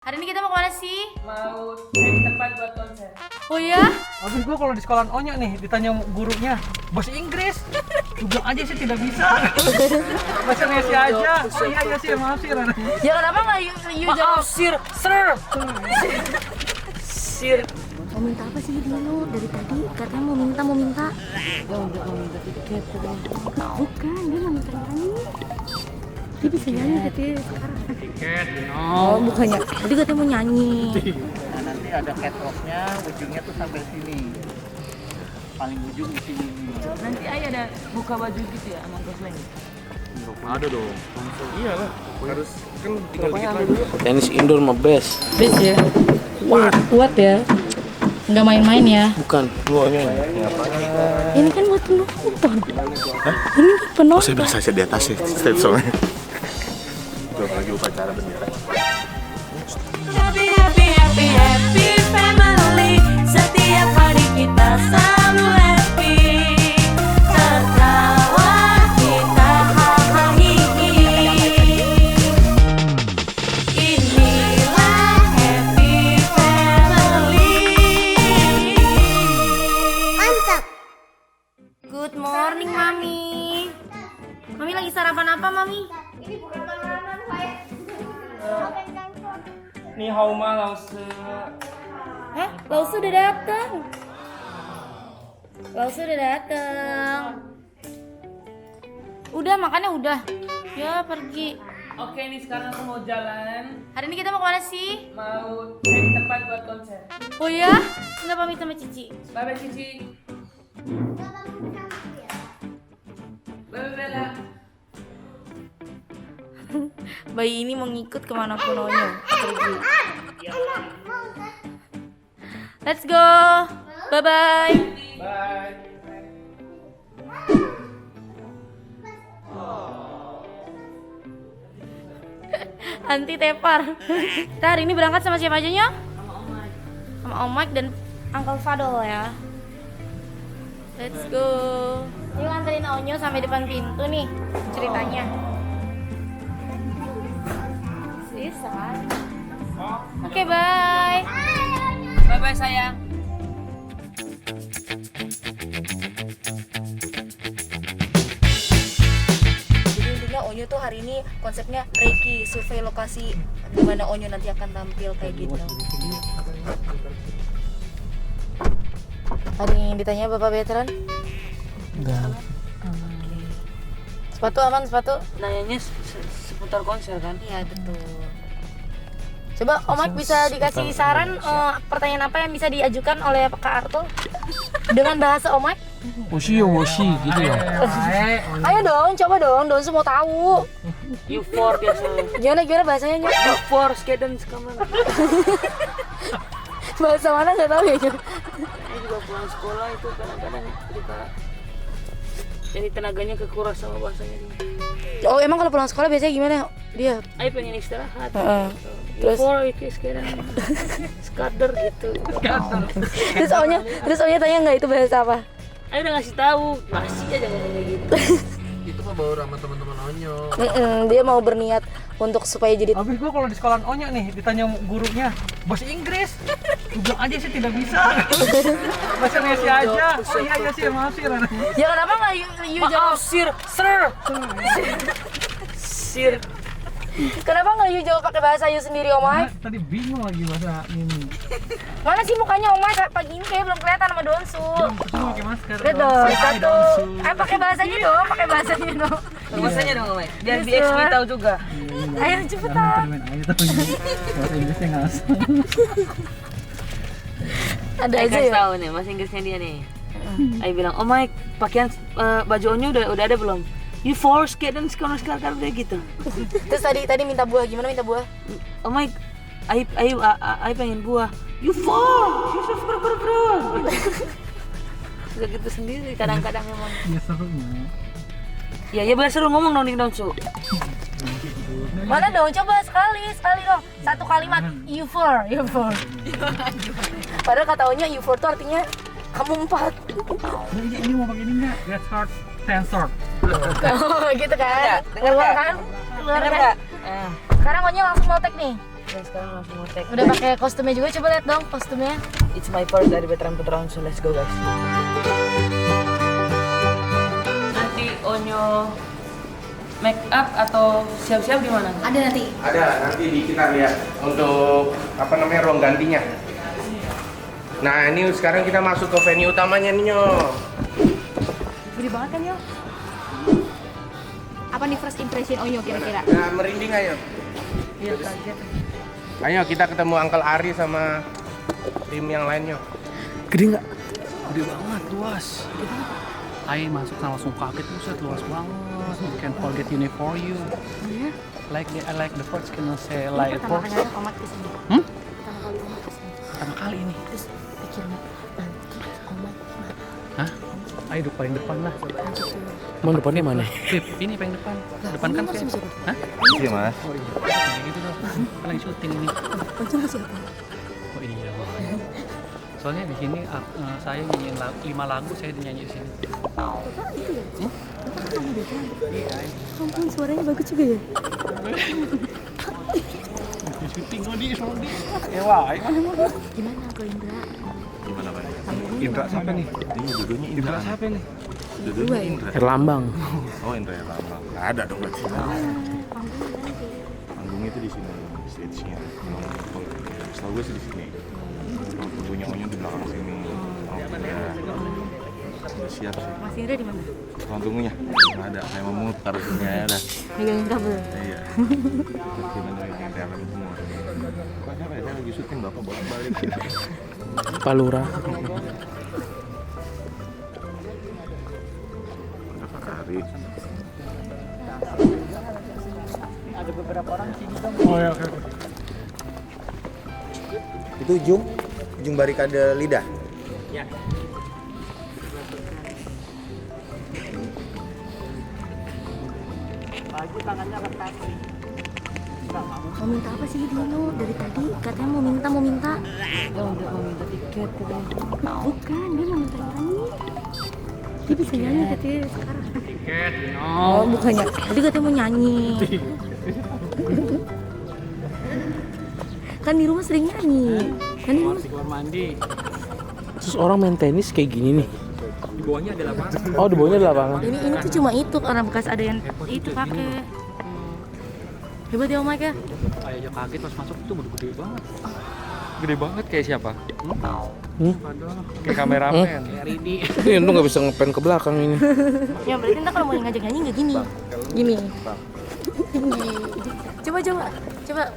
Hari ini kita mau kemana sih? Mau cari tempat buat konser. Oh ya? Habis gua kalau di sekolah Onya nih ditanya gurunya bahasa Inggris, gua bilang aja sih tidak bisa. Bahasa Indonesia aja. Oh iya sih, maaf sih Rana. Ya kenapa nggak you jawab? Sir. Sir. Mau minta apa sih Dino? Dari tadi katanya mau minta. Ya udah mau minta tiket katanya. Bukan, dia mau minta nyanyi. Dia bisa nyanyi tapi sekarang. Tiket, Oh, bukannya. Tadi katanya mau nyanyi. Nah, nanti ada catwalknya, ujungnya tuh sampai sini. Paling ujung di sini. Nanti ayah ada buka baju gitu ya sama Gosleng. Ada dong. Iya lah. Harus kan tinggal dikit lagi. Tenis indoor mah best. Best ya. Kuat ya. Nggak main-main ya. Bukan. Duanya. Ini kan buat penonton. Ini buat penonton. Saya bilang saya di atas sih. Stage soalnya. Belum lagi upacara bendera. Happy family. Setiap hari kita selalu happy. Tertawa kita hahihi. Inilah happy family. Mantap. Good morning, Mami. Mami lagi sarapan apa, Mami? Ni hao ma lause. Lausu udah datang. Udah, makannya udah. Ya, pergi. Oke, nih sekarang aku mau jalan. Hari ini kita mau kemana sih? Mau cari tempat buat konser. Oh ya? Nggak pamit sama Cici. Bye bye Cici. Bye bye Bella. Bayi ini mau ngikut kemanapun Onyo pergi. Let's go. Bye bye. Bye. Anti tepar. Kita hari ini berangkat sama siapa aja Nyo? Sama Om Mike dan Uncle Fadol ya. Let's go. Yuk anterin Onyo sampai depan pintu nih ceritanya. Selesai. Oke, bye. Bye bye sayang. Jadi intinya Onyo tuh hari ini konsepnya Reiki, survei lokasi di mana Onyo nanti akan tampil kayak gitu. Ada yang ditanya Bapak Veteran? Enggak. Sepatu aman, sepatu? Nanyanya seputar konser kan? Iya, betul. Coba Om Mike bisa dikasih saran pertanyaan apa yang bisa diajukan oleh Kak Arto dengan bahasa Om Mike? Woshi gitu ya. Ayo dong, coba dong, Don semua tahu. U4 biasa. Gimana bahasanya Nyo? U4 skaten sekamar. Bahasa mana nggak tahu ya Nyo? Saya juga pulang sekolah itu kadang-kadang suka jadi tenaganya kekuras sama bahasanya dia. Oh emang kalau pulang sekolah biasanya gimana dia? Ayo pengen istirahat. Terus? U4 itu sekarang skater gitu. Terus Onyo tanya nggak itu bahasa apa? Ayo udah ngasih tahu, masih aja ngomongnya gitu. Itu mah baru sama teman-teman Onyo. Dia mau berniat untuk supaya jadi Habis gua kalau di sekolah Onya nih ditanya gurunya bahasa Inggris, gua bilang aja sih tidak bisa. Bahasa Indonesia aja. Oh iya sih, maaf sih Rana. Ya kenapa nggak you jawab? Sir. Kenapa nggak you jawab pakai bahasa you sendiri Om Mike? Tadi bingung lagi bahasa ini. Mana sih mukanya Om Mike pagi ini kayak belum kelihatan sama Donsu. Kita pakai masker. Lihat dong, Hai, satu. Donsu. Pakai bahasanya dong, Bahasanya dong, Mike. Biar BXP tahu juga. Ayo cepetan. Main aja tapi bahasa Inggrisnya nggak asal. Ada Saya aja kasih ya. tahu nih, bahasa Inggrisnya dia nih. Ayo bilang, oh Mike, pakaian baju Onyo udah ada belum? U4 skate dan sekarang kayak gitu. Terus tadi minta buah, gimana minta buah? Oh Mike, ayo pengen buah. U4, Yesus bro. Suka gitu sendiri kadang-kadang emang. Iya serunya. Ya biasa lu ngomong dong di Donsu. Mana dong, coba sekali dong. Satu kalimat U4. Padahal kata Onyo U4 tuh artinya kamu 4. Ini mau pakai ini enggak? Get short, sensor. Oh gitu kan. Dengar Keluar nggak? kan? Keluar Dengar kan? nggak? Sekarang Onyo langsung mau tag nih. Dan sekarang langsung mau take. Udah pakai kostumnya juga, coba lihat dong kostumnya. It's my first dari Veteran Putron, so let's go guys. Nanti Onyo make up atau siap-siap di mana? Ada nanti. Ada, nanti kita lihat untuk apa namanya ruang gantinya. Nah ini sekarang kita masuk ke venue utamanya nih Nyo. Gede banget kan, Yo? Apa nih first impression Onyo kira-kira? Nah merinding ayo. Iya kaget. Ayo kita ketemu Uncle Ari sama tim yang lainnya. Gede nggak? Gede banget, luas. Ayo masuk langsung kaget, buset luas banget. You can forget unit for you. Like the first can say like Pertama first. kali ada Omat kesini. Hmm? Pertama kali Omat kesini. Pertama kali ini. Terus pikirnya nanti Omat gimana? Hah? Ayo paling depan lah. Mau depannya mana? Flip, ini paling depan. Depan kan Masih kayak. bisa. Hah? Iya mas. Oh iya. Kayak gitu dong. Lagi syuting ini. Pancing siapa? Oh iya. Soalnya di sini saya nyanyiin 5 lagu saya nyanyi di sini. Ampun, suaranya bagus juga ya. Di syuting kok di Ya wah, Gimana Uncle Indra? Gimana pak? Indra siapa nih? Iya duduknya Indra siapa nih? Duduknya Indra. Herlambang. Oh Indra Herlambang. Nggak ada dong di sini. Panggungnya itu di sini, stage-nya. Setahu gue sih di sini. Panggungnya Onyo di belakang sini. Oh iya. Udah siap sih. Mas Indra di mana? Ruang tunggunya nggak ada. Saya mau mutar sini ya udah. Megangin kabel. Iya. Gimana yang dalam semua. Kok siapa ya? Saya lagi syuting bapak bolak-balik. Palura. Ada Pak Ari. Ada beberapa orang sini dong. Oh ya, oke. Itu ujung barikade lidah. Ya. Lagi tangannya retak sih. Mau minta apa sih Dino? Dari tadi katanya mau minta. Ya untuk mau minta tiket katanya. Bukan, dia mau minta nyanyi. Dia bisa nyanyi katanya sekarang. Tiket, Oh, bukannya. Tadi katanya mau nyanyi. Kan di rumah sering nyanyi. Kan di rumah. Kamar mandi. Terus orang main tenis kayak gini nih. Di bawahnya ada lapangan. Oh di bawahnya ada lapangan. Ini tuh cuma itu karena bekas ada yang itu pakai. Hebat ya Om Mike ya. Ayo aja kaget pas masuk itu udah gede banget. Gede banget kayak siapa? Kayak kameramen. Kayak Ridi. Ini untung nggak bisa ngepen ke belakang ini. Ya berarti ntar kalau mau ngajak nyanyi nggak gini. Gini. Coba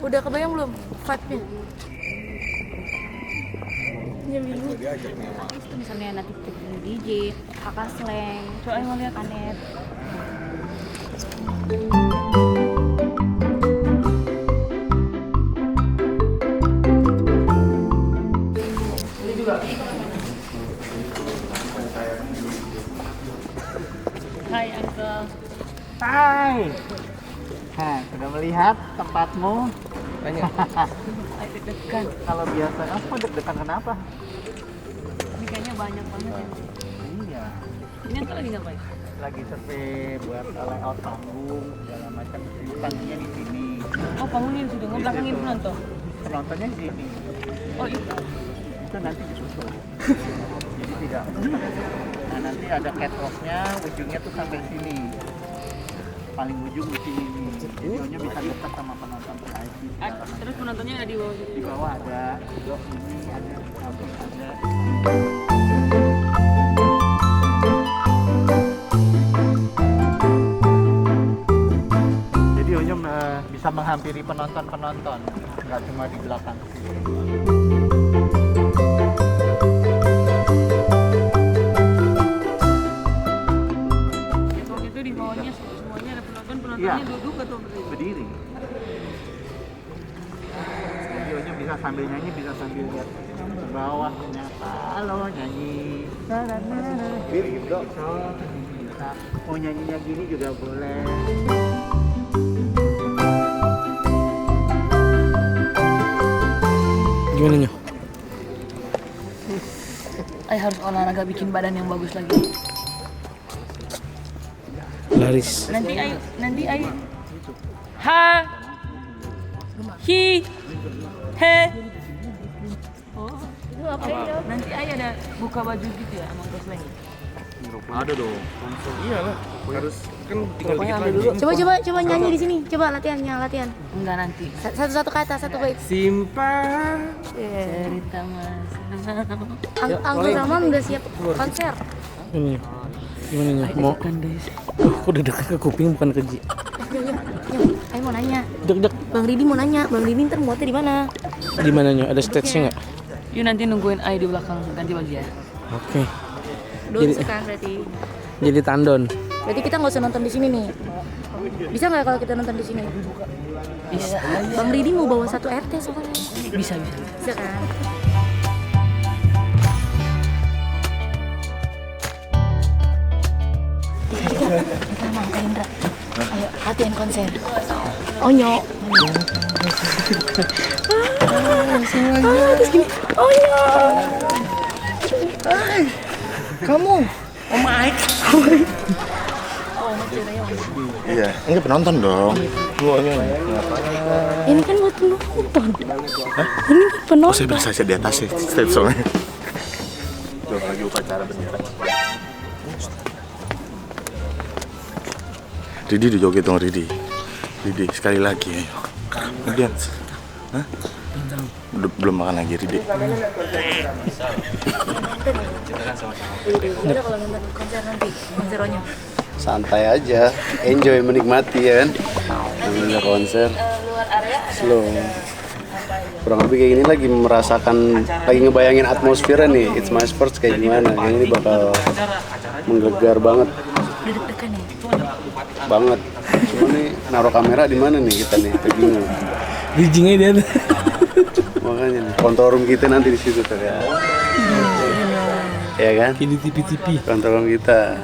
udah kebayang belum vibe-nya? Ya bingung. Itu misalnya nanti DJ, kakak slang, coba mau lihat Anet. Hai Uncle. Hai. Hah, sudah melihat tempatmu? Tanya. Deg-degan. Kalau biasa, apa deg-degan kenapa? Ini kayaknya banyak banget ya. Iya. Ini Uncle lagi ngapain? Lagi survei buat layout panggung segala macam. Panggungnya di sini. Oh panggungnya di situ, ngebelakangin penonton. Penontonnya di sini. Oh itu. Itu nanti disusul. Jadi tidak. Nah nanti ada catwalknya, ujungnya tuh sampai sini. Paling ujung di sini nih. Videonya bisa dekat sama penonton VIP. Terus penontonnya ada di bawah. Di bawah ada, ini ada, samping ada. Jadi Onyo bisa menghampiri penonton-penonton, nggak cuma di belakang sini. Waktu itu di bawahnya semuanya ada penontonnya Iya. duduk atau berdiri? Berdiri. Jadi Onyo bisa sambil nyanyi, bisa sambil lihat ke bawah ternyata halo nyanyi. Bisa. Mau nyanyinya gini juga boleh. Gimana Nyo? Ay harus olahraga bikin badan yang bagus lagi. Laris. Nanti ayo. Ha. Hi. Heh. Nanti ayah ada buka baju gitu ya sama Gosling. Ada dong. Iyalah, harus kan tinggal dikit lagi. Coba nyanyi di sini. Coba latihan. Enggak nanti. Satu kata, satu bait. Simpel. Cerita masa. Angkul Ramam udah siap konser. Ini gimana nya? Mau? Aku udah dekat ke kuping bukan ke Ji. Ayo mau nanya. Dek. Bang Ridi mau nanya. Bang Ridi ntar muatnya di mana? Di mananya? Ada stage-nya nggak? Yuk nanti nungguin Ai di belakang ganti baju ya. Oke. Donsu kan berarti. Jadi tandon. Berarti kita nggak usah nonton di sini nih. Bisa nggak kalau kita nonton di sini? Bisa. Bang Ridi mau bawa satu RT soalnya. Bisa. Bisa kan? Kita mau ke Indra. Ayo latihan konser. Onyo. Terus gini. Onyo. Kamu. Oh Mike. Iya, enggak penonton dong. Ini kan buat penonton. Ini buat penonton. Oh, saya berasa di atas sih, stage soalnya. Belum lagi upacara bendera. Ridi dijoget dong, Ridi. Ridi, sekali lagi, ayo. Kemudian, hah? Belum makan lagi, Ridi. Udah kalau nonton konser nanti, konser Onyo. Santai aja, enjoy, menikmati ya kan. Namanya konser slow. Kurang lebih kayak gini lagi merasakan, lagi ngebayangin atmosfernya nih. It's my sports kayak gimana. Yang ini bakal menggelegar banget. Udah deg-degan ya? Banget. Cuma nih naruh kamera di mana nih kita nih? Kita bingung. Bridging-nya dia. Makanya nih, control room kita nanti di situ tuh ya. Ya kan? Di TV. Control room kita.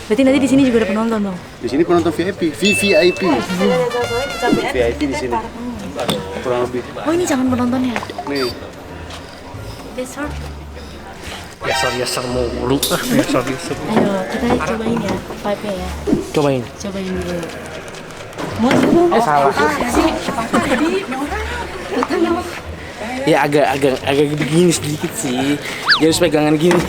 Berarti nanti di sini juga ada penonton dong? Di sini penonton VIP, VVIP. VIP di sini. Kurang lebih. Oh ini calon penontonnya? Nih. Besar. Biasa mulu. Biasa. Ayo kita cobain ya, vibe-nya ya. Cobain. Cobain dulu. Mau dulu? Salah. Ya agak gini sedikit sih. Dia harus pegangan gini.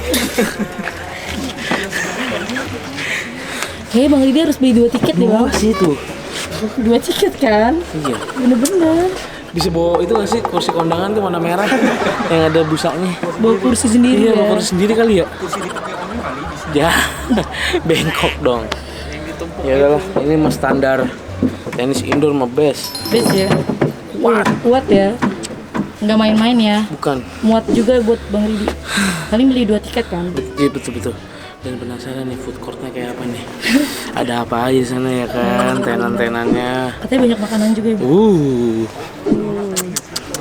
Kayaknya Bang Ridi harus beli 2 tiket deh Bang. Sih tuh. 2 tiket kan? Iya. Bener-bener. Bisa bawa itu nggak sih kursi kondangan tuh warna merah yang ada busanya? Bawa kursi sendiri Iya, ya? bawa kursi sendiri kali ya? Ya, bengkok dong. Ya udahlah, ini mah standar tenis indoor mah best. Best ya? Kuat ya? Nggak main-main ya? Bukan. Muat juga buat Bang Ridi. Paling beli 2 tiket kan? Iya betul. Dan penasaran nih food courtnya kayak apa nih? Ada apa aja di sana ya kan? Tenan-tenannya. Katanya banyak makanan juga ya?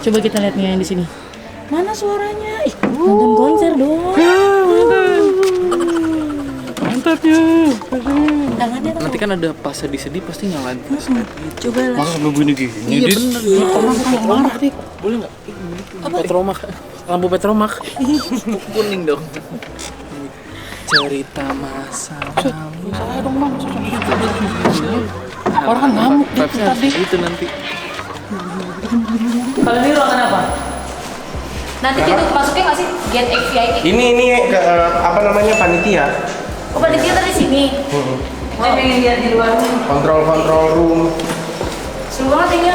Coba kita lihat nih yang di sini. Mana suaranya? Ih, nonton konser dong. Mantap ya. Tangannya Nanti kan ada pas sedih-sedih pasti nyalain. coba lah. Masa sampai bunyi gini? Iya bener. Orang marah dik. Boleh nggak? Petromak. Lampu petromak. Kuning dong. Cerita masa lalu. Salah dong bang. Orang kan ngamuk tadi. Itu nanti. Kalau ini ruangan apa? Nanti kita masuknya nggak sih Gen X VIP? Ini apa namanya panitia. Oh panitia tadi sini. Saya pengen lihat di luar. Kontrol room. Seru banget ini.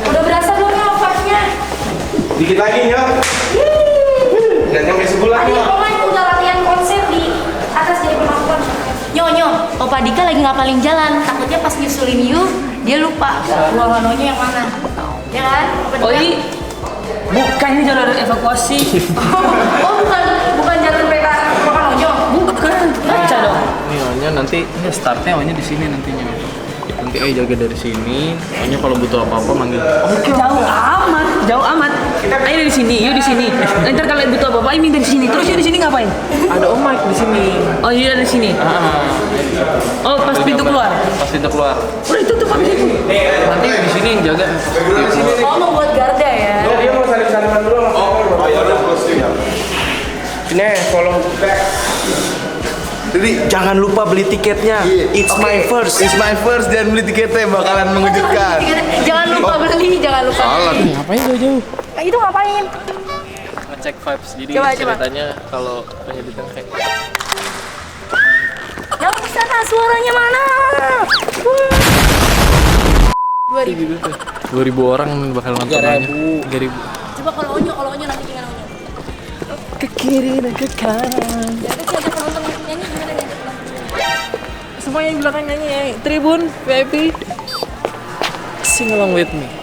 Udah berasa belum ya vibe-nya? Dikit lagi ya. Nggak nyampe sebulan Tadi ya. Oman udah latihan konser di atas jadi penonton. Nyo, Opa Dika lagi ngapalin jalan. Takutnya pas nyusulin you, dia lupa ruangan Onyo yang mana. Ya kan? Opa Dika? Oh ini bukan, ini jalur evakuasi. Oh bukan jalur peta ruangan Onyo. Bukan. Baca dong. Ini Onya nanti startnya Onya di sini nantinya. Nanti Ai jaga dari sini. Onya kalau butuh apa-apa manggil. Jauh amat. Ayo di sini, yuk di sini. Ntar kalau butuh apa-apa, Ayo minta di sini. Terus yuk di sini ngapain? Ada Om Mike di sini. Oh iya di sini. Oh pas pintu keluar. Pas pintu keluar. Udah itu tuh habis itu. Nanti di sini yang jaga. Di sini. Oh mau buat garda ya? Dia mau salim-saliman dulu sama Oh ya udah closing ya. Sini, follow back. Ini Jadi jangan lupa beli tiketnya. It's my first. It's my first dan beli tiketnya bakalan mengejutkan. Jangan lupa beli, jangan lupa. Salah. Ngapain jauh-jauh? Nah, itu ngapain? Ngecek vibes. Jadi Coba. ceritanya kalau penyelidikan kayak Yang di sana suaranya mana? 2000 orang bakal nonton. 3000. Coba kalau onyo nanti gimana onyo? Ke kiri dan ke kanan. Ya udah siapa penonton nyanyi gimana nih? Semuanya di belakang nyanyi ya. Tribun VIP. Sing along with me.